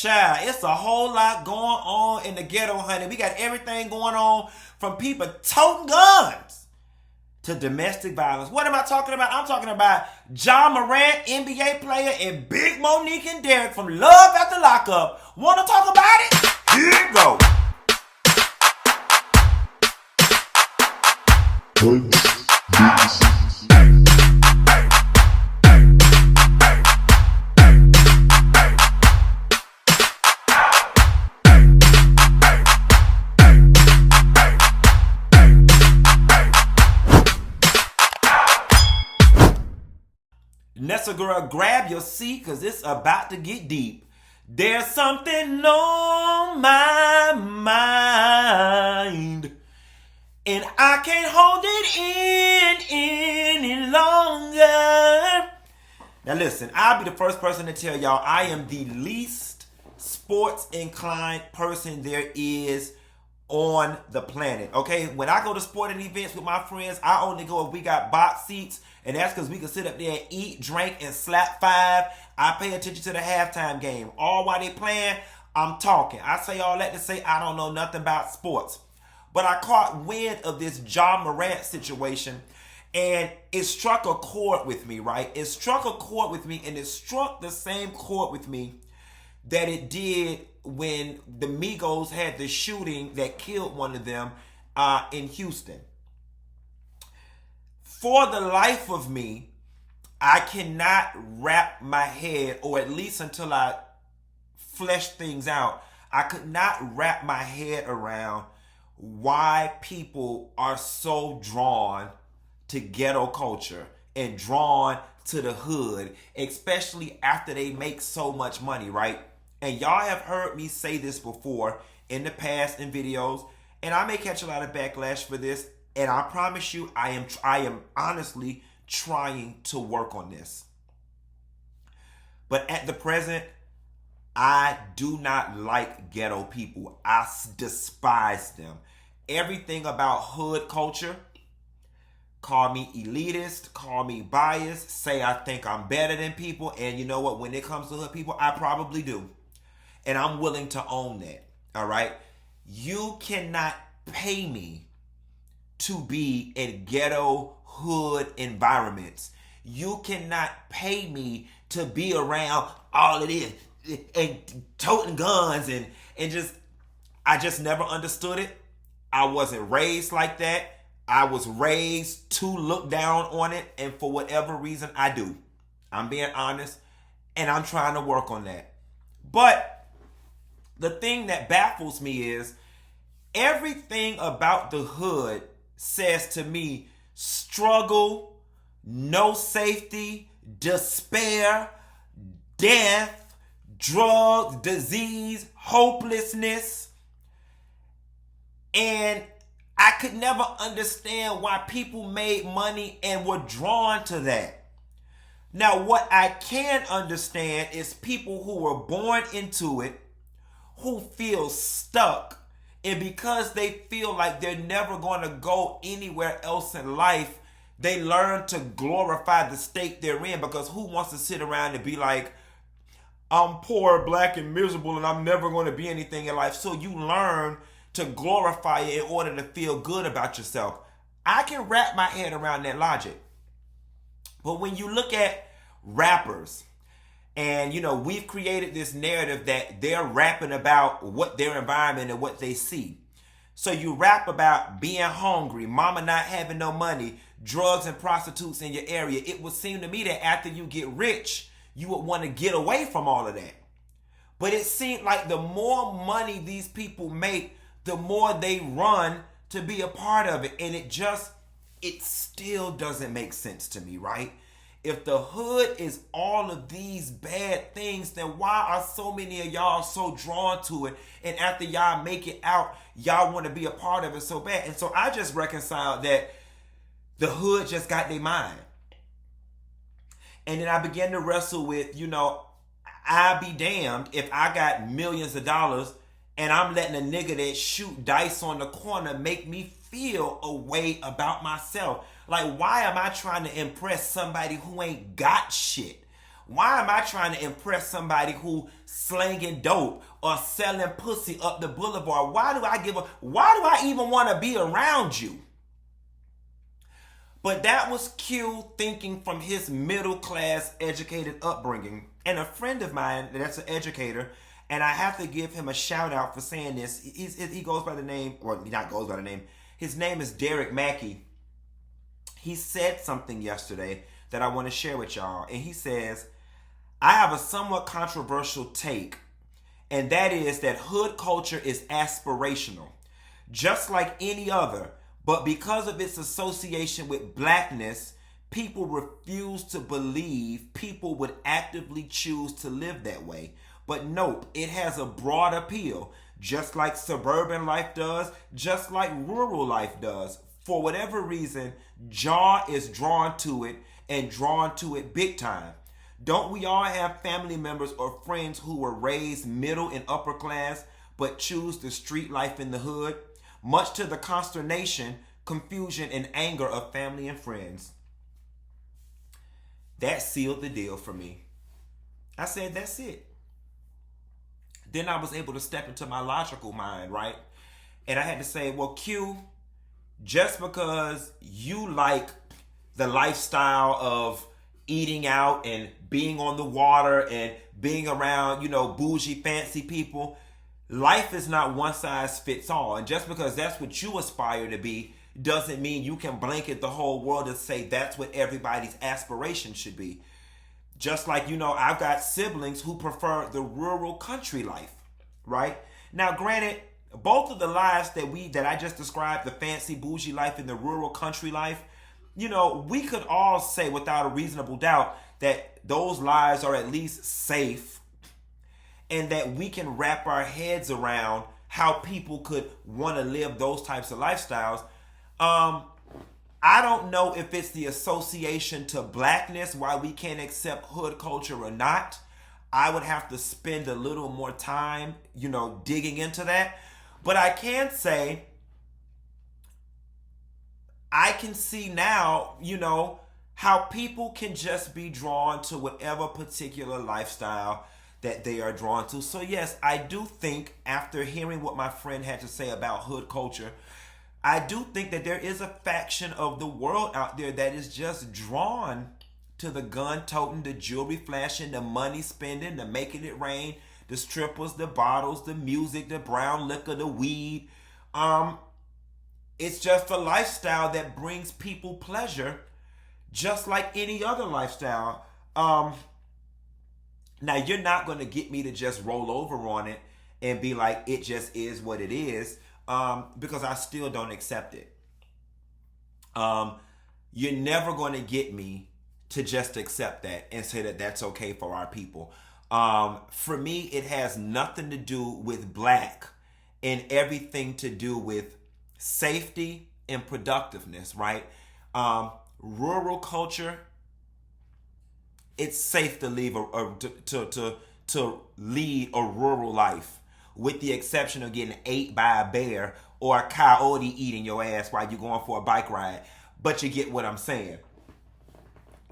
child, it's a whole lot going on in the ghetto, honey. We got everything going on from people toting guns to domestic violence. What am I talking about? I'm talking about Ja Morant, NBA player, and Big Monique and Derek from Love After Lockup. Want to talk about it? Here you go. Nessa girl, grab your seat because it's about to get deep. There's something on my mind, and I can't hold it in any longer. Now listen, I'll be the first person to tell y'all I am the least sports inclined person there is on the planet. Okay, when I go to sporting events with my friends, I only go if we got box seats, and that's because we can sit up there and eat, drink, and slap five. I pay attention to the halftime game. All while they playing, I'm talking. I say all that to say I don't know nothing about sports. But I caught wind of this Ja Morant situation, and it struck a chord with me, right? It struck a chord with me, and it struck the same chord with me that it did when the Migos had the shooting that killed one of them in Houston. For the life of me, I cannot wrap my head, or at least until I flesh things out, I could not wrap my head around why people are so drawn to ghetto culture and drawn to the hood, especially after they make so much money, right? And y'all have heard me say this before in the past in videos, and I may catch a lot of backlash for this, and I promise you I am honestly trying to work on this. But at the present, I do not like ghetto people. I despise them. Everything about hood culture, call me elitist, call me biased, say I think I'm better than people, and you know what? When it comes to hood people, I probably do. And I'm willing to own that, all right? You cannot pay me to be in ghetto hood environments. You cannot pay me to be around all of this and toting guns and just, I just never understood it. I wasn't raised like that. I was raised to look down on it, and for whatever reason I do. I'm being honest, and I'm trying to work on that. But the thing that baffles me is everything about the hood says to me struggle, no safety, despair, death, drugs, disease, hopelessness. And I could never understand why people made money and were drawn to that. Now, what I can understand is people who were born into it, who feel stuck, and because they feel like they're never going to go anywhere else in life, they learn to glorify the state they're in, because who wants to sit around and be like, I'm poor, black, and miserable, and I'm never going to be anything in life. So you learn to glorify it in order to feel good about yourself. I can wrap my head around that logic. But when you look at rappers, and, you know, we've created this narrative that they're rapping about what their environment and what they see. So you rap about being hungry, mama not having no money, drugs and prostitutes in your area. It would seem to me that after you get rich, you would want to get away from all of that. But it seemed like the more money these people make, the more they run to be a part of it. And it still doesn't make sense to me, right? If the hood is all of these bad things, then why are so many of y'all so drawn to it? And after y'all make it out, y'all want to be a part of it so bad. And so I just reconciled that the hood just got their mind. And then I began to wrestle with, you know, I'll be damned if I got millions of dollars and I'm letting a nigga that shoot dice on the corner make me feel a way about myself. Like, why am I trying to impress somebody who ain't got shit? Why am I trying to impress somebody who slanging dope or selling pussy up the boulevard? Why do I even want to be around you? But that was Q thinking from his middle class educated upbringing. And a friend of mine that's an educator, and I have to give him a shout out for saying this. He goes by the name, well, not goes by the name. His name is Derek Mackey. He said something yesterday that I want to share with y'all. And he says, I have a somewhat controversial take, and that is that hood culture is aspirational, just like any other. But because of its association with blackness, people refuse to believe people would actively choose to live that way. But nope, it has a broad appeal, just like suburban life does, just like rural life does. For whatever reason, Ja is drawn to it, and drawn to it big time. Don't we all have family members or friends who were raised middle and upper class, but choose the street life in the hood? Much to the consternation, confusion, and anger of family and friends. That sealed the deal for me. I said, that's it. Then I was able to step into my logical mind, right? And I had to say, well, Q, just because you like the lifestyle of eating out and being on the water and being around, bougie, fancy people, life is not one size fits all. And just because that's what you aspire to be doesn't mean you can blanket the whole world and say that's what everybody's aspiration should be. Just like, I've got siblings who prefer the rural country life, right? Now, granted, both of the lives that I just described, the fancy bougie life and the rural country life, we could all say without a reasonable doubt that those lives are at least safe, and that we can wrap our heads around how people could want to live those types of lifestyles. I don't know if it's the association to blackness why we can't accept hood culture or not. I would have to spend a little more time, digging into that. But I can say, I can see now, how people can just be drawn to whatever particular lifestyle that they are drawn to. So yes, I do think, after hearing what my friend had to say about hood culture, I do think that there is a faction of the world out there that is just drawn to the gun toting, the jewelry flashing, the money spending, the making it rain, the strippers, the bottles, the music, the brown liquor, the weed. It's just a lifestyle that brings people pleasure, just like any other lifestyle. Now, you're not going to get me to just roll over on it and be like, it just is what it is, because I still don't accept it. You're never going to get me to just accept that and say that that's okay for our people. For me, it has nothing to do with black and everything to do with safety and productiveness, right? Rural culture, it's safe to leave to lead a rural life, with the exception of getting ate by a bear or a coyote eating your ass while you're going for a bike ride. But you get what I'm saying.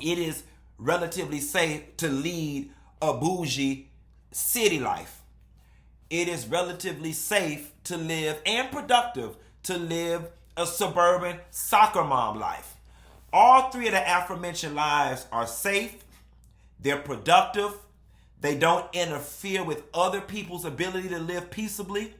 It is relatively safe to lead a bougie city life. It is relatively safe to live, and productive to live, a suburban soccer mom life. All three of the aforementioned lives are safe, they're productive, they don't interfere with other people's ability to live peaceably,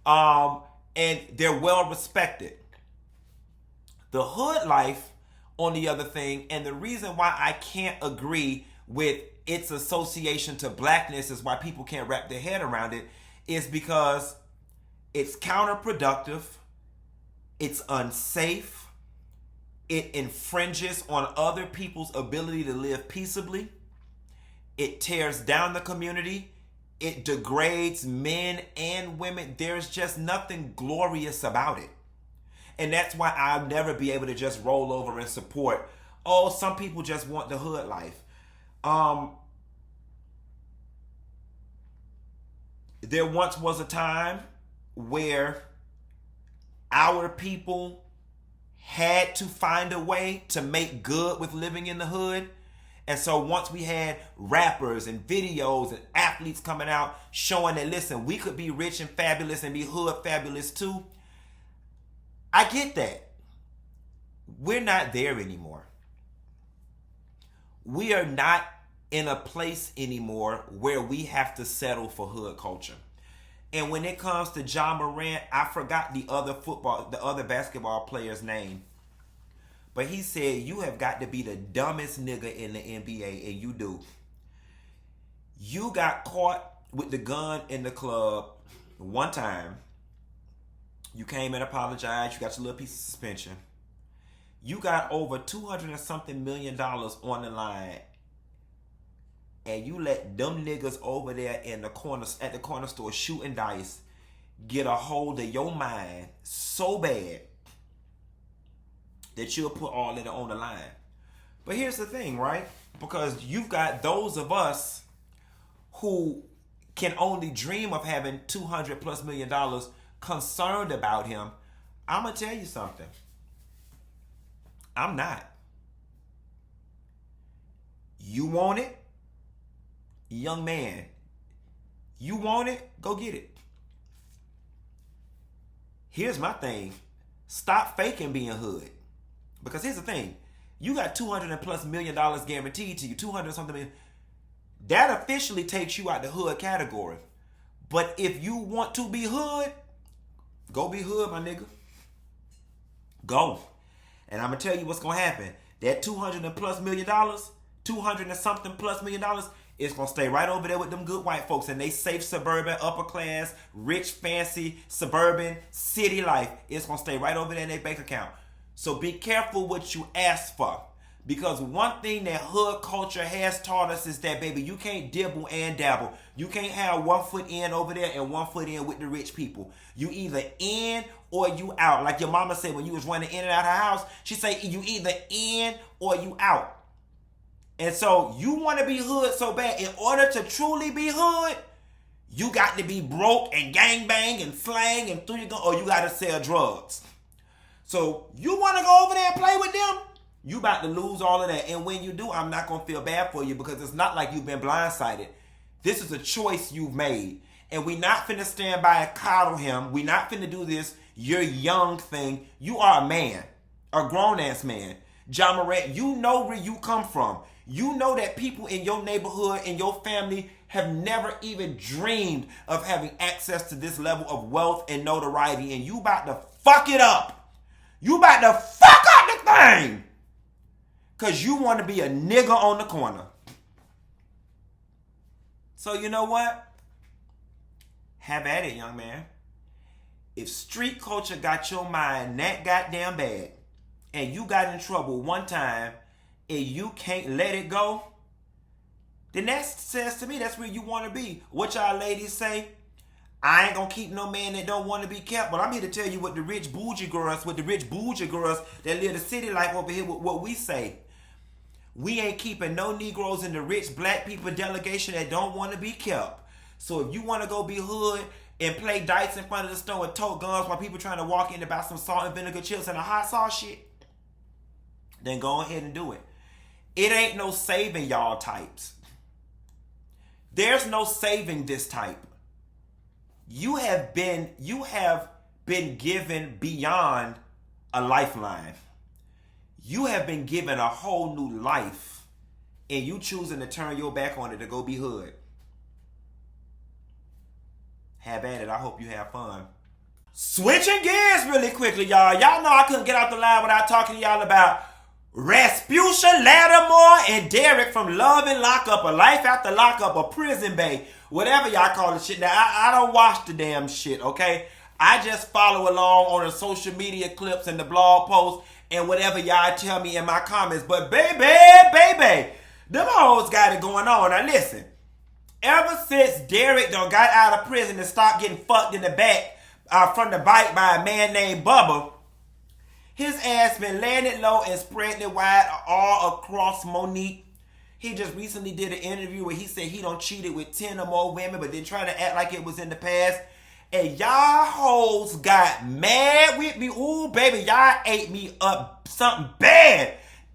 and they're well respected. The hood life, on the other thing, and the reason why I can't agree with its association to blackness is why people can't wrap their head around it, is because it's counterproductive, it's unsafe, it infringes on other people's ability to live peaceably, it tears down the community, it degrades men and women. There's just nothing glorious about it. And that's why I'll never be able to just roll over and support, some people just want the hood life. There once was a time where our people had to find a way to make good with living in the hood. And so once we had rappers and videos and athletes coming out showing that, listen, we could be rich and fabulous and be hood fabulous too. I get that. We're not there anymore. We are not in a place anymore where we have to settle for hood culture. And when it comes to Ja Morant, I forgot the other basketball player's name. But he said, you have got to be the dumbest nigga in the NBA, and you do. You got caught with the gun in the club one time. You came and apologized. You got your little piece of suspension. You got over $200 and something million on the line. And you let them niggas over there in the corner, at the corner store shooting dice, get a hold of your mind so bad that you'll put all of it on the line. But here's the thing, right? Because you've got those of us who can only dream of having $200+ million concerned about him. I'm going to tell you something. I'm not. You want it? Young man, you want it? Go get it. Here's my thing. Stop faking being hood. Because here's the thing. You got $200+ million guaranteed to you. 200 something million. That officially takes you out the hood category. But if you want to be hood, go be hood, my nigga. Go. And I'm going to tell you what's going to happen. That $200+ million, 200 and something plus million dollars, it's going to stay right over there with them good white folks and they safe suburban, upper class, rich, fancy, suburban, city life. It's going to stay right over there in their bank account. So be careful what you ask for. Because one thing that hood culture has taught us is that, baby, you can't dibble and dabble. You can't have 1 foot in over there and 1 foot in with the rich people. You either in or you out. Like your mama said when you was running in and out of her house, she say you either in or you out. And so you want to be hood so bad. In order to truly be hood, you got to be broke and gangbang and slang and through your gun, or you got to sell drugs. So you want to go over there and play with them? You about to lose all of that. And when you do, I'm not going to feel bad for you because it's not like you've been blindsided. This is a choice you've made. And we not finna stand by and coddle him. We not finna do this you're young thing. You are a man, a grown-ass man. Ja Morant, you know where you come from. You know that people in your neighborhood and your family have never even dreamed of having access to this level of wealth and notoriety. And you about to fuck it up. You about to fuck up the thing. Because you want to be a nigga on the corner. So you know what? Have at it, young man. If street culture got your mind that goddamn bad, and you got in trouble one time, and you can't let it go, then that says to me that's where you want to be. What y'all ladies say? I ain't gonna keep no man that don't want to be kept. But I'm here to tell you what the rich bougie girls that live the city life over here, what we say. We ain't keeping no Negroes in the rich black people delegation that don't want to be kept. So if you want to go be hood and play dice in front of the store and tote guns while people trying to walk in to buy some salt and vinegar chips and a hot sauce shit, then go ahead and do it. It ain't no saving y'all types. There's no saving this type. You have been given beyond a lifeline. You have been given a whole new life, and you choosing to turn your back on it to go be hood. Have at it. I hope you have fun. Switching gears really quickly, y'all. Y'all know I couldn't get off the line without talking to y'all about Rasputia, Lattimore, and Derek from Love and Lockup, or Life After Lockup, or Prison Bay, whatever y'all call the shit. Now, I don't watch the damn shit, okay? I just follow along on the social media clips and the blog posts and whatever y'all tell me in my comments. But baby, them hoes got it going on. Now listen, ever since Derek done got out of prison and stopped getting fucked in the back from the bike by a man named Bubba, his ass been laying it low and spreading it wide all across Monique. He just recently did an interview where he said he done cheated with 10 or more women, but then try to act like it was in the past. And y'all hoes got mad with me. Ooh, baby, y'all ate me up something bad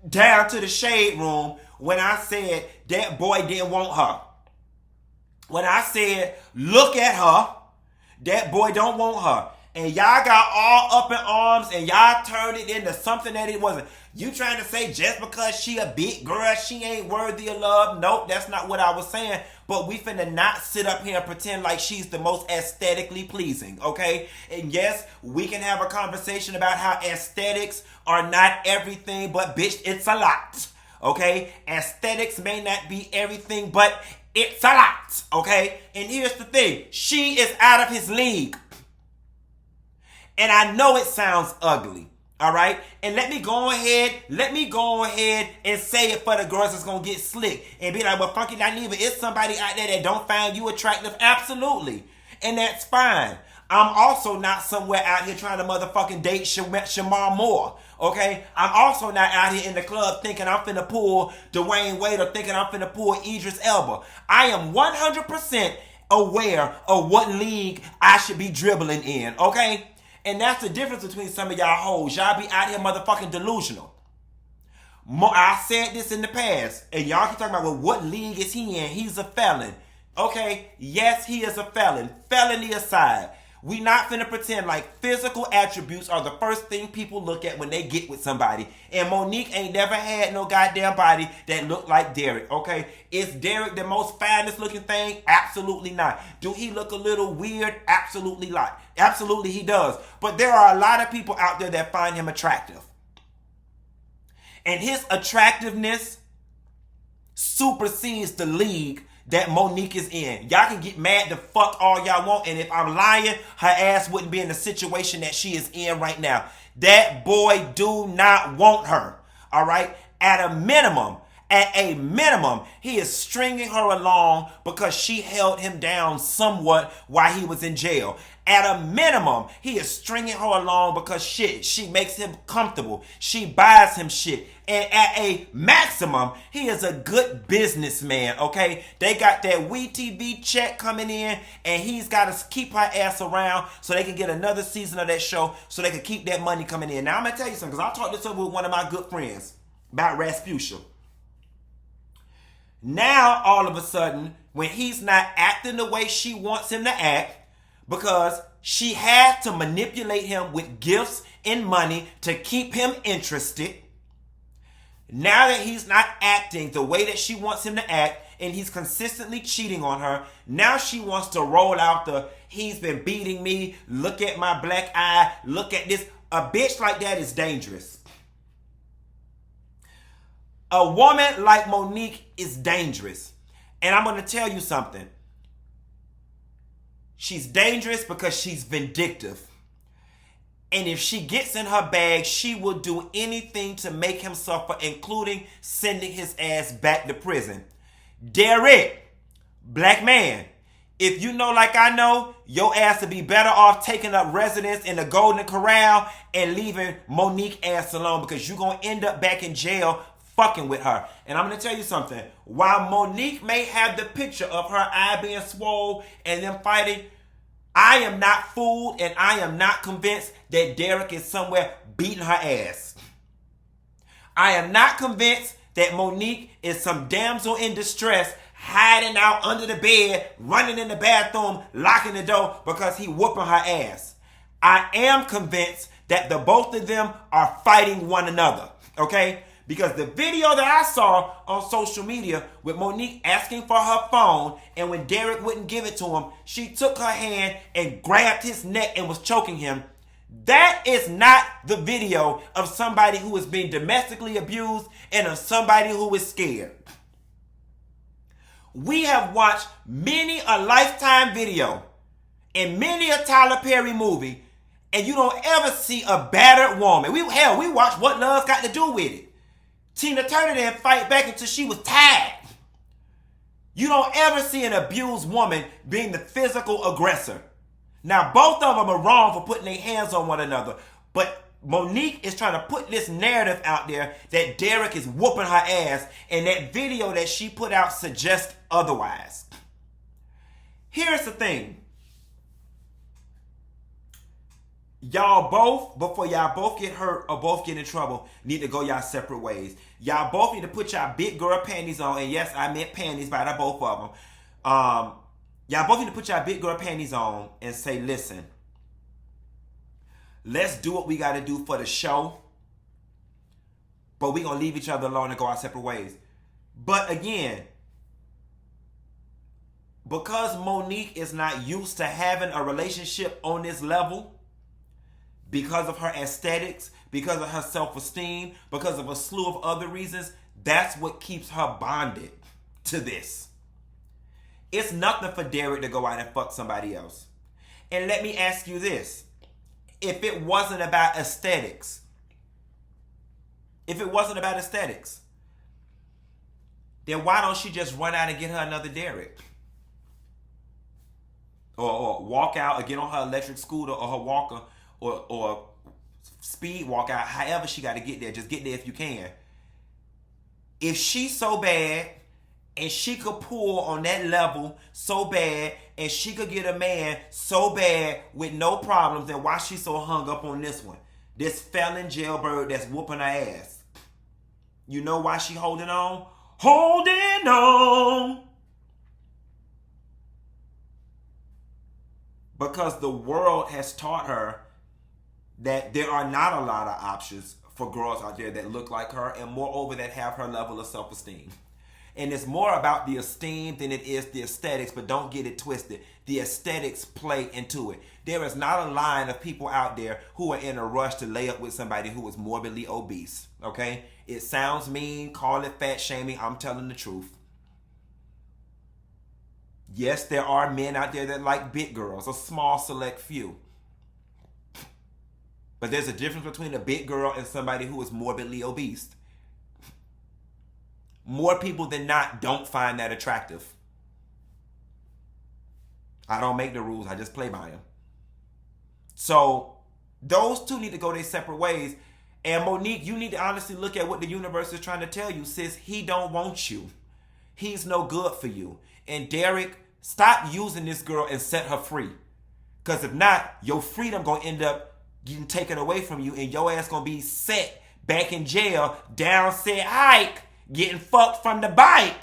down to the shade room when I said that boy didn't want her. When I said, look at her, that boy don't want her. And y'all got all up in arms and y'all turned it into something that it wasn't. You trying to say just because she a big girl, she ain't worthy of love? Nope, that's not what I was saying. But we finna not sit up here and pretend like she's the most aesthetically pleasing, okay? And yes, we can have a conversation about how aesthetics are not everything, but bitch, it's a lot, okay? Aesthetics may not be everything, but it's a lot, okay? And here's the thing. She is out of his league. And I know it sounds ugly, all right? And let me go ahead and say it for the girls that's going to get slick and be like, well, Funky Dineva, is somebody out there that don't find you attractive? Absolutely. And that's fine. I'm also not somewhere out here trying to motherfucking date Shamar Moore, okay? I'm also not out here in the club thinking I'm finna pull Dwayne Wade or thinking I'm finna pull Idris Elba. I am 100% aware of what league I should be dribbling in, okay? And that's the difference between some of y'all hoes. Y'all be out here motherfucking delusional. I said this in the past. And y'all keep talking about, well, what league is he in? He's a felon. Okay, yes, he is a felon. Felony aside. We not finna pretend like physical attributes are the first thing people look at when they get with somebody. And Monique ain't never had no goddamn body that looked like Derek, okay? Is Derek the most finest looking thing? Absolutely not. Do he look a little weird? Absolutely not. Absolutely he does. But there are a lot of people out there that find him attractive. And his attractiveness supersedes the league that Monique is in. Y'all can get mad the fuck all y'all want, and if I'm lying, her ass wouldn't be in the situation that she is in right now. That boy do not want her. All right? At a minimum, he is stringing her along because she held him down somewhat while he was in jail. At a minimum, he is stringing her along because she makes him comfortable. She buys him shit. And at a maximum, he is a good businessman, okay? They got that WeTV check coming in, and he's got to keep her ass around so they can get another season of that show so they can keep that money coming in. Now, I'm going to tell you something, because I talked this over with one of my good friends about Rasputia. Now, all of a sudden, when he's not acting the way she wants him to act, because she had to manipulate him with gifts and money to keep him interested. Now that he's not acting the way that she wants him to act, and he's consistently cheating on her, now she wants to roll out the, he's been beating me, look at my black eye, look at this. A bitch like that is dangerous. A woman like Monique is dangerous. And I'm going to tell you something. She's dangerous because she's vindictive. And if she gets in her bag, she will do anything to make him suffer, including sending his ass back to prison. Derek, black man, if you know like I know, your ass would be better off taking up residence in the Golden Corral and leaving Monique ass alone, because you're going to end up back in jail fucking with her. And I'm going to tell you something. While Monique may have the picture of her eye being swole and them fighting, I am not fooled and I am not convinced that Derek is somewhere beating her ass. I am not convinced that Monique is some damsel in distress hiding out under the bed, running in the bathroom, locking the door because he whooping her ass. I am convinced that the both of them are fighting one another, okay? Because the video that I saw on social media with Monique asking for her phone, and when Derek wouldn't give it to him, she took her hand and grabbed his neck and was choking him. That is not the video of somebody who is being domestically abused and of somebody who is scared. We have watched many a Lifetime video and many a Tyler Perry movie, and you don't ever see a battered woman. We watched What Love's Got to Do with It. Tina Turner didn't fight back until she was tired. You don't ever see an abused woman being the physical aggressor. Now, both of them are wrong for putting their hands on one another, but Monique is trying to put this narrative out there that Derek is whooping her ass, and that video that she put out suggests otherwise. Here's the thing. y'all both, before y'all both get hurt or both get in trouble, need to go y'all separate ways. Y'all both need to put y'all big girl panties on, and yes, I meant panties by the both of them. Y'all both need to put y'all big girl panties on and say, listen, let's do what we got to do for the show, but we gonna leave each other alone and go our separate ways. But again, because Monique is not used to having a relationship on this level, because of her aesthetics, because of her self-esteem, because of a slew of other reasons, that's what keeps her bonded to this. It's nothing for Derek to go out and fuck somebody else. And let me ask you this. If it wasn't about aesthetics, then why don't she just run out and get her another Derek? Or walk out or get on her electric scooter or her walker or speed walk out, however she got to get there. Just get there if you can. If she's so bad and she could pull on that level so bad and she could get a man so bad with no problems, then why she so hung up on this one? This felon jailbird that's whooping her ass. You know why she holding on? Holding on. Because the world has taught her that there are not a lot of options for girls out there that look like her, and moreover that have her level of self-esteem. And it's more about the esteem than it is the aesthetics, but don't get it twisted. The aesthetics play into it. There is not a line of people out there who are in a rush to lay up with somebody who is morbidly obese, okay? It sounds mean, call it fat shaming, I'm telling the truth. Yes, there are men out there that like big girls, a small select few. But there's a difference between a big girl and somebody who is morbidly obese. More people than not don't find that attractive. I don't make the rules, I just play by them. So those two need to go their separate ways. And Monique, you need to honestly look at what the universe is trying to tell you. Sis, he don't want you. He's no good for you. And Derek, stop using this girl and set her free. Because if not, your freedom going to end up getting taken away from you, and your ass going to be set back in jail, down said hike, getting fucked from the bike.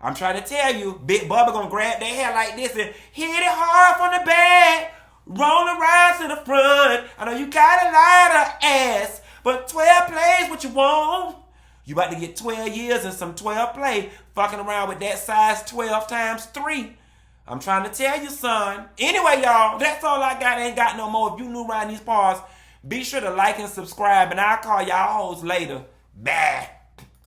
I'm trying to tell you, Big Bubba going to grab their hair like this and hit it hard from the back, roll around to the front. I know you got a lot of ass, but 12 plays what you want. You about to get 12 years and some 12 play fucking around with that size 12 times 3. I'm trying to tell you, son. Anyway, y'all, that's all I got. Ain't got no more. If you new around these parts, be sure to like and subscribe, and I'll call y'all hoes later. Bye.